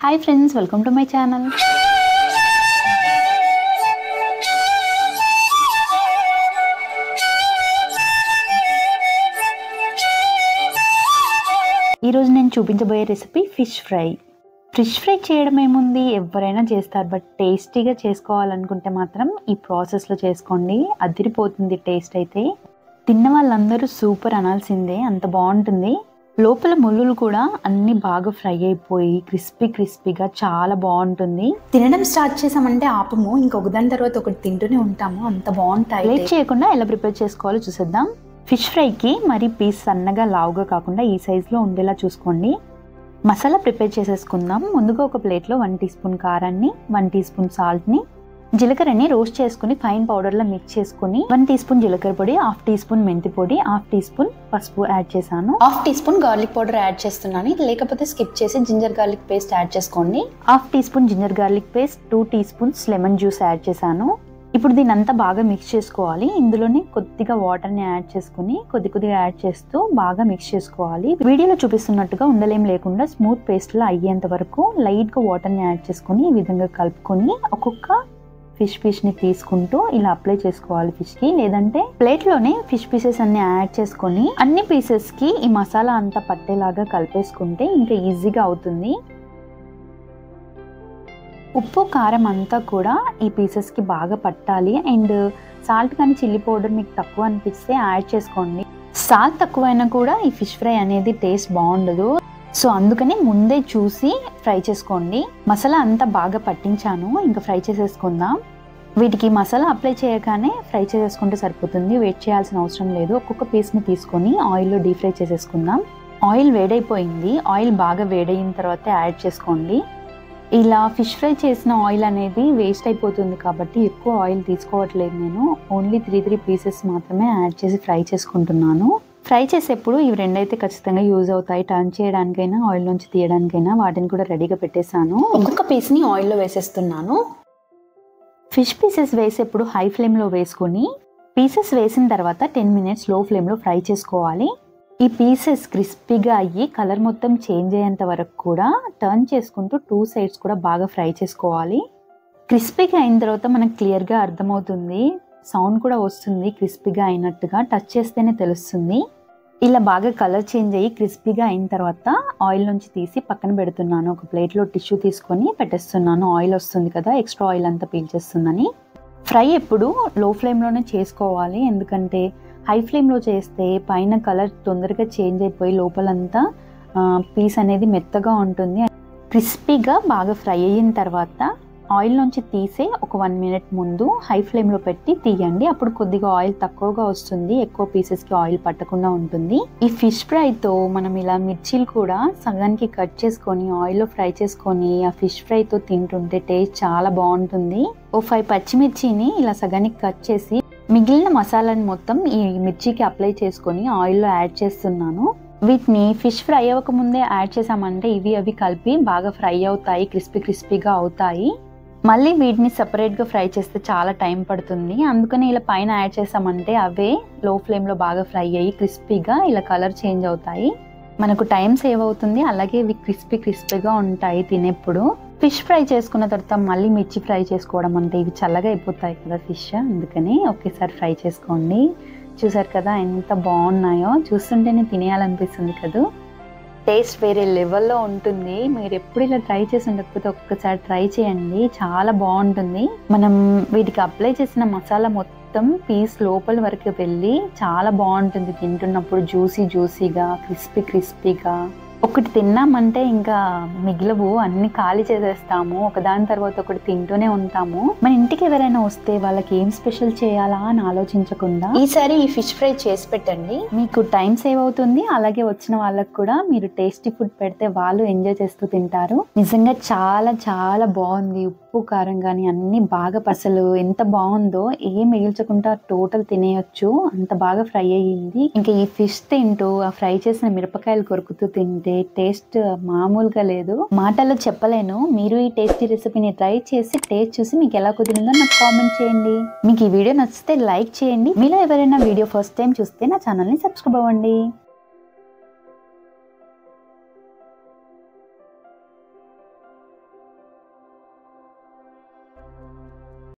Hi friends, welcome to my channel. ఈరోజు నేను చూపించబోయే recipe fish fry. Fish fry చేయడం ఏముంది, ఎవరైనా చేస్తారు. బట్ టేస్టీగా చేసుకోవాలనుకుంటే మాత్రం ఈ ప్రాసెస్లో చేసుకోండి, అదిరిపోతుంది టేస్ట్ అయితే. తిన్న వాళ్ళందరూ సూపర్ అనాల్సిందే, అంత బాగుంటుంది. లోపల ముళ్ళులు కూడా అన్ని బాగా ఫ్రై అయిపోయి క్రిస్పీగా చాలా బాగుంటుంది. తినడం స్టార్ట్ చేసామంటే ఆపము, ఇంకొక దాని తర్వాత ఒకటి తింటూనే ఉంటాము, అంత బాగుంటాయి. లేట్ చేయకుండా ఎలా ప్రిపేర్ చేసుకోవాలో చూసేద్దాం. ఫిష్ ఫ్రైకి మరి పీస్ సన్నగా లావుగా కాకుండా ఈ సైజులో ఉండేలా చూసుకోండి. మసాలా ప్రిపేర్ చేసేసుకుందాం. ముందుగా ఒక ప్లేట్లో 1 టీ స్పూన్ కారాన్ని, 1 టీ స్పూన్ సాల్ట్ని, జీలకర్రని రోస్ట్ చేసుకుని ఫైన్ పౌడర్లో మిక్స్ చేసుకుని 1 టీ స్పూన్ జీలకర్ర పొడి, 1/2 టీ స్పూన్ మెంతి పొడి, 1/2 టీ స్పూన్ పసుపు యాడ్ చేశాను. 1/2 teaspoon garlic powder add చేస్తున్నాను. ఇది లేకపోతే స్కిప్ చేసి జింజర్ గార్లిక్ పేస్ట్ యాడ్ చేసుకోండి. 1/2 teaspoon ginger garlic paste, 2 teaspoons lemon juice add చేశాను. ఇప్పుడు దీని అంతా బాగా మిక్స్ చేసుకోవాలి. ఇందులోనే కొద్దిగా వాటర్ని యాడ్ చేసుకుని కొద్దిగా యాడ్ చేస్తూ బాగా మిక్స్ చేసుకోవాలి. వీడియోలో చూపిస్తున్నట్టుగా ఉండలేం లేకుండా స్మూత్ పేస్ట్లో అయ్యేంత వరకు లైట్గా వాటర్ని యాడ్ చేసుకుని ఈ విధంగా కలుపుకొని ఒక్కొక్క ఫిష్ ని తీసుకుంటూ ఇలా అప్లై చేసుకోవాలి ఫిష్ కి. లేదంటే ప్లేట్ లోనే ఫిష్ పీసెస్ అన్ని యాడ్ చేసుకొని అన్ని పీసెస్ కి ఈ మసాలా అంతా పట్టేలాగా కలిపేసుకుంటే ఇంకా ఈజీగా అవుతుంది. ఉప్పు కారం అంతా కూడా ఈ పీసెస్ కి బాగా పట్టాలి. అండ్ సాల్ట్ కానీ చిల్లీ పౌడర్ మీకు తక్కువ అనిపిస్తే యాడ్ చేసుకోండి. సాల్ట్ తక్కువైనా కూడా ఈ ఫిష్ ఫ్రై అనేది టేస్ట్ బాగుండదు. సో అందుకని ముందే చూసి ఫ్రై చేసుకోండి. మసాలా అంతా బాగా పట్టించాను, ఇంకా ఫ్రై చేసేసుకుందాం. వీటికి మసాలా అప్లై చేయగానే ఫ్రై చేసేసుకుంటే సరిపోతుంది, వెయిట్ చేయాల్సిన అవసరం లేదు. ఒక్కొక్క పీస్ని తీసుకొని ఆయిల్లో డీప్ ఫ్రై చేసేసుకుందాం. ఆయిల్ వేడైపోయింది. ఆయిల్ బాగా వేడైన తర్వాత యాడ్ చేసుకోండి. ఇలా ఫిష్ ఫ్రై చేసిన ఆయిల్ అనేది వేస్ట్ అయిపోతుంది కాబట్టి ఎక్కువ ఆయిల్ తీసుకోవట్లేదు నేను. ఓన్లీ 3 పీసెస్ మాత్రమే యాడ్ చేసి ఫ్రై చేసుకుంటున్నాను. ఫ్రై చేసేప్పుడు ఇవి రెండైతే ఖచ్చితంగా యూజ్ అవుతాయి. టర్న్ చేయడానికైనా ఆయిల్ నుంచి తీయడానికైనా వాటిని కూడా రెడీగా పెట్టేశాను. ఒక్కొక్క పీస్ని ఆయిల్లో వేసేస్తున్నాను. ఫిష్ పీసెస్ వేసేప్పుడు హై ఫ్లేమ్లో వేసుకొని పీసెస్ వేసిన తర్వాత 10 మినిట్స్ లో ఫ్లేమ్లో ఫ్రై చేసుకోవాలి. ఈ పీసెస్ క్రిస్పీగా అయ్యి కలర్ మొత్తం చేంజ్ అయ్యేంత వరకు కూడా టర్న్ చేసుకుంటూ 2 సైడ్స్ కూడా బాగా ఫ్రై చేసుకోవాలి. క్రిస్పీగా అయిన తర్వాత మనకు క్లియర్గా అర్థమవుతుంది, సౌండ్ కూడా వస్తుంది క్రిస్పీగా అయినట్టుగా, టచ్ చేస్తేనే తెలుస్తుంది. ఇలా బాగా కలర్ చేంజ్ అయ్యి క్రిస్పీగా అయిన తర్వాత ఆయిల్ నుంచి తీసి పక్కన పెడుతున్నాను. ఒక ప్లేట్లో టిష్యూ తీసుకొని పెట్టేస్తున్నాను. ఆయిల్ వస్తుంది కదా, ఎక్స్ట్రా ఆయిల్ అంతా పీల్చేస్తుందని. ఫ్రై ఎప్పుడు లో ఫ్లేమ్లోనే చేసుకోవాలి, ఎందుకంటే హై ఫ్లేమ్లో చేస్తే పైన కలర్ తొందరగా చేంజ్ అయిపోయి లోపలంతా పీస్ అనేది మెత్తగా ఉంటుంది. క్రిస్పీగా బాగా ఫ్రై అయిన తర్వాత ఆయిల్ నుంచి తీసే ఒక 1 మినిట్ ముందు హై ఫ్లేమ్లో పెట్టి తీయండి. అప్పుడు కొద్దిగా ఆయిల్ తక్కువగా వస్తుంది, ఎక్కువ పీసెస్కి ఆయిల్ పట్టకుండా ఉంటుంది. ఈ ఫిష్ ఫ్రైతో మనం ఇలా మిర్చీలు కూడా సగానికి కట్ చేసుకొని ఆయిల్లో ఫ్రై చేసుకొని ఆ ఫిష్ ఫ్రైతో తింటుంటే టేస్ట్ చాలా బాగుంటుంది. ఓ 5 పచ్చిమిర్చిని ఇలా సగానికి కట్ చేసి మిగిలిన మసాలాని మొత్తం ఈ మిర్చికి అప్లై చేసుకొని ఆయిల్లో యాడ్ చేస్తున్నాను. వీటిని ఫిష్ ఫ్రై అవ్వక ముందే యాడ్ చేసామంటే అవి కలిపి బాగా ఫ్రై అవుతాయి, క్రిస్పీగా అవుతాయి. మళ్ళీ వీటిని సపరేట్గా ఫ్రై చేస్తే చాలా టైం పడుతుంది. అందుకని ఇలా పైన యాడ్ చేసామంటే అవే లో ఫ్లేమ్లో బాగా ఫ్రై అయ్యి క్రిస్పీగా ఇలా కలర్ చేంజ్ అవుతాయి. మనకు టైం సేవ్ అవుతుంది, అలాగే ఇవి క్రిస్పీగా ఉంటాయి తినేప్పుడు. ఫిష్ ఫ్రై చేసుకున్న తర్వాత మళ్ళీ మిర్చి ఫ్రై చేసుకోవడం అంటే ఇవి చల్లగా అయిపోతాయి కదా ఫిష్, అందుకని ఒకేసారి ఫ్రై చేసుకోండి. చూసారు కదా ఎంత బాగున్నాయో, చూస్తుంటేనే తినేయాలనిపిస్తుంది కదా. టేస్ట్ వేరే లెవెల్లో ఉంటుంది. మీరు ఎప్పుడు ఇలా ట్రై చేసి ఉండకపోతే ఒక్కసారి ట్రై చేయండి, చాలా బాగుంటుంది. మనం వీటికి అప్లై చేసిన మసాలా మొత్తం పీస్ లోపల వరకు వెళ్ళి చాలా బాగుంటుంది తింటున్నప్పుడు. జ్యూసీగా క్రిస్పీగా. ఒకటి తిన్నామంటే ఇంకా మిగిలవు, అన్ని ఖాళీ చేసేస్తాము, ఒకదాని తర్వాత ఒకటి తింటూనే ఉంటాము. మన ఇంటికి ఎవరైనా వస్తే వాళ్ళకి ఏం స్పెషల్ చేయాలా అని ఆలోచించకుండా ఈసారి ఈ ఫిష్ ఫ్రై చేసి పెట్టండి. మీకు టైం సేవ్ అవుతుంది, అలాగే వచ్చిన వాళ్ళకి కూడా మీరు టేస్టీ ఫుడ్ పెడితే వాళ్ళు ఎంజాయ్ చేస్తూ తింటారు. నిజంగా చాలా బాగుంది. ఉప్పు కారం కానీ అన్ని బాగా అసలు ఎంత బాగుందో, ఏం మిగిల్చకుండా టోటల్ తినేయొచ్చు, అంత బాగా ఫ్రై అయ్యింది. ఇంకా ఈ ఫిష్ తింటూ ఆ ఫ్రై చేసిన మిరపకాయలు కొరుకుతూ తింటే టేస్ట్ మామూలుగా లేదు, మాటల్లో చెప్పలేను. మీరు ఈ టేస్టీ రెసిపీని ట్రై చేసి టేస్ట్ చూసి మీకు ఎలా కుదిరిందో నాకు కామెంట్ చేయండి. మీకు ఈ వీడియో నచ్చితే లైక్ చేయండి. మీలో ఎవరైనా వీడియో ఫస్ట్ టైం చూస్తే నా ఛానల్ని సబ్స్క్రైబ్ అవ్వండి.